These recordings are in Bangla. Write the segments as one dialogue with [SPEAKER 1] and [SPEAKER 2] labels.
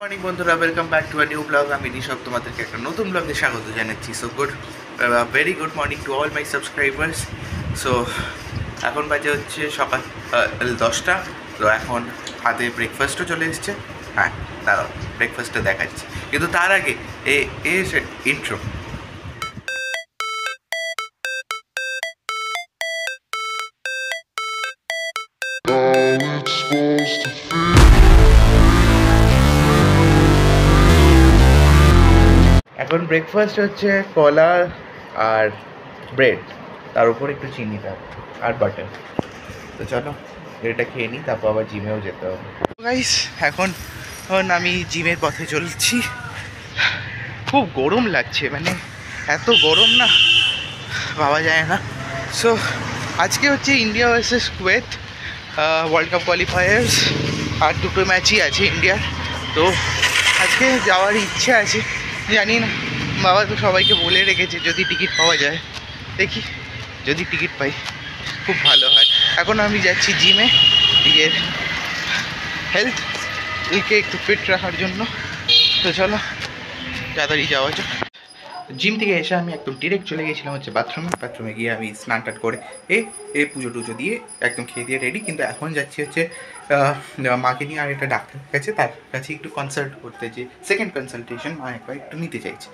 [SPEAKER 1] মর্নিং বন্ধুরা, welcome back to a new blog. আমি ঋষভ, তোমাদেরকে একটা নতুন ব্লগে স্বাগত জানাচ্ছি। So very good morning to all my subscribers. So এখন বাজে হচ্ছে সকাল 10টা। তো এখন হাতে ব্রেকফাস্টও চলে এসছে। হ্যাঁ, দাঁড়াও, ব্রেকফাস্টটা দেখাচ্ছি, কিন্তু তার আগে ইন্ট্রো। এখন ব্রেকফাস্ট হচ্ছে কলা আর ব্রেড, তার উপর একটু চিনি দাও আর বাটার। তো চলো এটা খেয়ে নিই, তারপর আবার জিমেও যেতে হবে। গাইস, এখন আমি জিমের পথে চলছি। খুব গরম লাগছে, মানে এত গরম না ভাবা যায় না। সো আজকে হচ্ছে India versus Kuwait world cup qualifiers, আর দুটো ম্যাচই আছে ইন্ডিয়ার। তো আজকে যাওয়ার ইচ্ছে আছে, জানি না, বাবা তো সবাইকে বলে রেখেছে যদি টিকিট পাওয়া যায়। দেখি, যদি টিকিট পাই খুব ভালো হয়। এখন আমি যাচ্ছি জিমে নিজের হেলথকে একটু ফিট রাখার জন্য। তো চলো তাড়াতাড়ি যাওয়া যাক। জিম থেকে এসে আমি একদম ডিরেক্ট চলে গিয়েছিলাম হচ্ছে বাথরুমে গিয়ে আমি স্নান টান করে পুজো টুজো দিয়ে একদম খেয়ে দিয়ে রেডি। কিন্তু এখন যাচ্ছি হচ্ছে মাকে নিয়ে আর একটা ডাক্তারের কাছে, তার কাছে একটু কনসাল্ট করতে, যে সেকেন্ড কনসালটেশন মা একবার একটু নিতে চাইছে।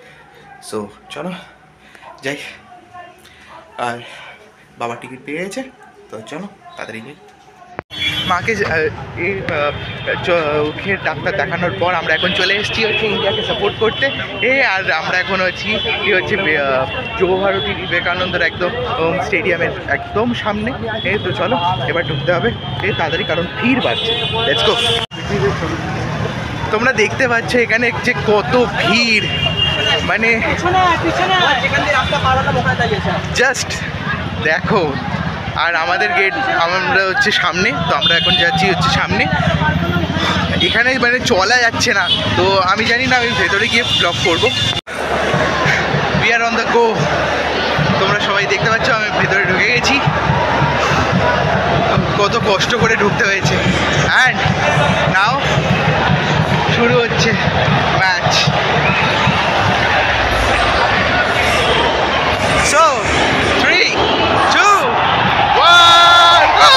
[SPEAKER 1] সো চলো যাই। আর বাবা টিকিট পেয়ে গেছে, তো চলো তাড়াতাড়ি যাই। মাকে চোখের ডাক্তার দেখানোর পর আমরা এখন চলে এসেছি হচ্ছে ইন্ডিয়াকে সাপোর্ট করতে। আর আমরা এখন হচ্ছে যুবভারতী বিবেকানন্দের একদম স্টেডিয়ামের একদম সামনে। তো চলো এবার ঢুকতে হবে তাড়াতাড়ি, কারণ ভিড় বাড়ছে। Let's go. তোমরা দেখতে পাচ্ছ এখানে যে কত ভিড়, মানে জাস্ট দেখো। আর আমাদের গেট, আমরা হচ্ছে সামনে, তো আমরা এখন যাচ্ছি হচ্ছে সামনে। এখানে মানে চলা যাচ্ছে না, তো আমি জানি না, আমি ভেতরে গিয়ে ব্লগ করবো। We are on the go. তোমরা সবাই দেখতে পাচ্ছ আমি ভেতরে ঢুকে গেছি। কত কষ্ট করে ঢুকতে হয়েছে। অ্যান্ড নাও শুরু হচ্ছে ম্যাচ। So 3, 2, 1, go!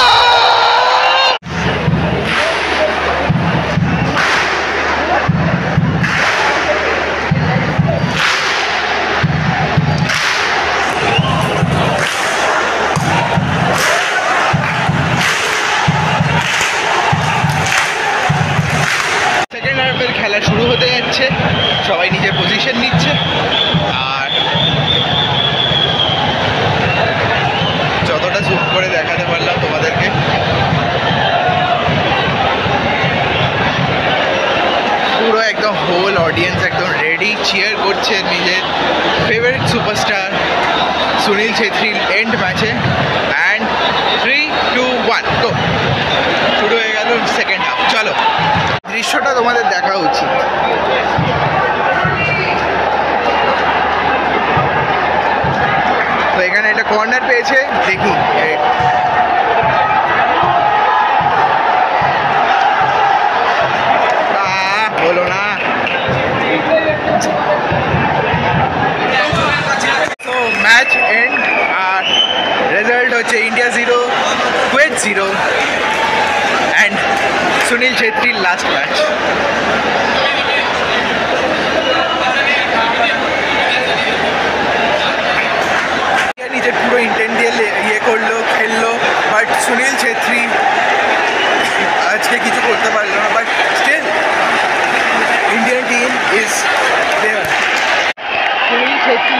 [SPEAKER 1] সেকেন্ড হাফের খেলা শুরু হতে যাচ্ছে, সবাই নিজের পজিশন নিচ্ছে। আর যতটা জুম করে দেখাতে পারলাম তোমাদেরকে, পুরো একদম হোল অডিয়েন্স একদম রেডি, চিয়ার করছে নিজের ফেভারিট সুপারস্টার সুনীল ছেত্রীর এন্ড ম্যাচে। অ্যান্ড 3, 2, 1 গো। শুরু হয়ে গেল সেকেন্ড হাফ। চলো, দৃশ্যটা তোমাদের দেখা উচিত। তো এখানে একটা কর্নার পেয়েছে, দেখি। বলো না। তো ম্যাচ এন্ড, আর রেজাল্ট হচ্ছে ইন্ডিয়া 0, কুয়েত 0, অ্যান্ড সুনীল ছেত্রীর লাস্ট ম্যাচ। নিজের পুরো ইন্টেন্ট দিয়ে করলো, খেললো, বাট সুনীল ছেত্রী আজকে কিছু করতে পারলো না। But still Indian team is there. Sunil Chhetri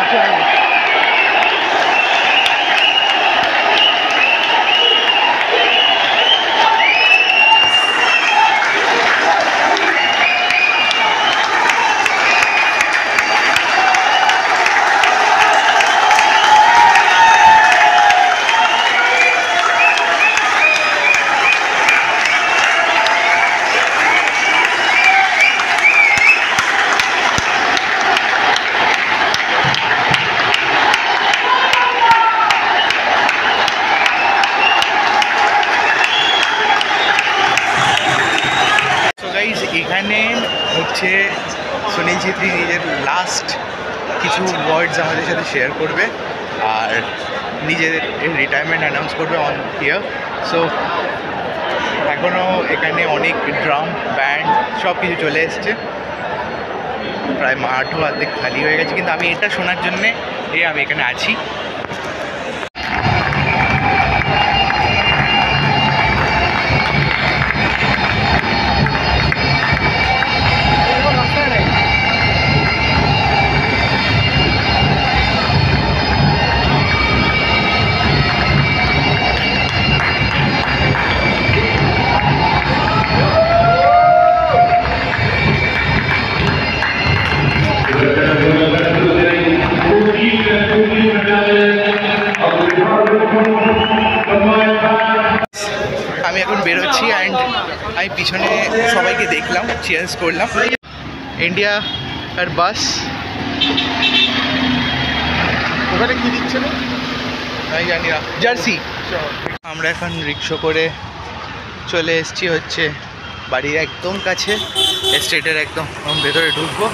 [SPEAKER 1] হচ্ছে সুনীল ছেত্রী নিজের লাস্ট কিছু ওয়ার্ডস আমাদের সাথে শেয়ার করবে আর নিজের রিটায়ারমেন্ট অ্যানাউন্স করবে অন হিয়ার। সো এখনও এখানে অনেক ড্রাম ব্যান্ড সব কিছু চলে এসছে, প্রায় মাঠও অর্ধেক খালি হয়ে গেছে, কিন্তু আমি এটা শোনার জন্যে আমি এখানে আছি। আমি এখন বেরোচ্ছি অ্যান্ড আমি পিছনে সবাইকে দেখলাম, চিয়ার্স করলাম। ইন্ডিয়া আর বাস ওখানে কি দিচ্ছে না আমি জানি না, জার্সি। আমরা এখন রিক্সা করে চলে এসেছি হচ্ছে বাড়ির একদম কাছে, এস্টেটের একদম ভেতরে ঢুকবো।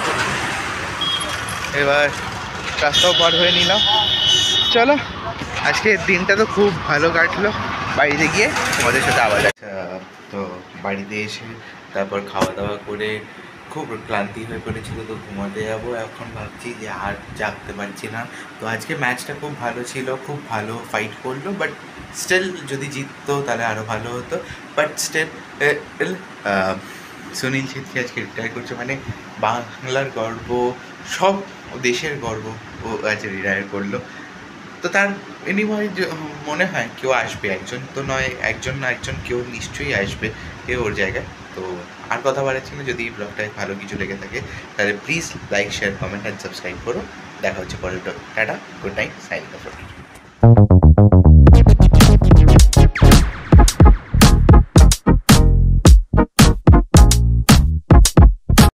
[SPEAKER 1] এবার রাস্তাও পার হয়ে নিলাম। চলো, আজকের দিনটা তো খুব ভালো কাটলো। বাড়িতে গিয়ে তোমাদের সাথে আবার তো বাড়িতে এসে তারপর খাওয়া দাওয়া করে খুব ক্লান্তি হয়ে পড়েছিল, তো ঘুমাতে যাবো। এখন ভাবছি যে আর জাগতে পারছি না। তো আজকে ম্যাচটা খুব ভালো ছিল, খুব ভালো ফাইট করলো, বাট স্টিল যদি জিততো তাহলে আরও ভালো হতো। বাট স্টিল সুনীল ছেত্রী আজকে রিটায়ার করছে, মানে বাংলার গর্ব, সব দেশের গর্ব ও আজ রিটায়ার করলো। তো তার বিনিময়ে মনে হয় কেউ আসবে, একজন তো নয়, একজন না একজন কেউ নিশ্চয়ই আসবে কেউ ওর জায়গায়। তো আর কথা বাড়াচ্ছি না, যদি এই ব্লগটায় ভালো কিছু লেগে থাকে তাহলে please like, share, comment and subscribe করো। দেখা হচ্ছে পরের blog. Tata, good night, signing off.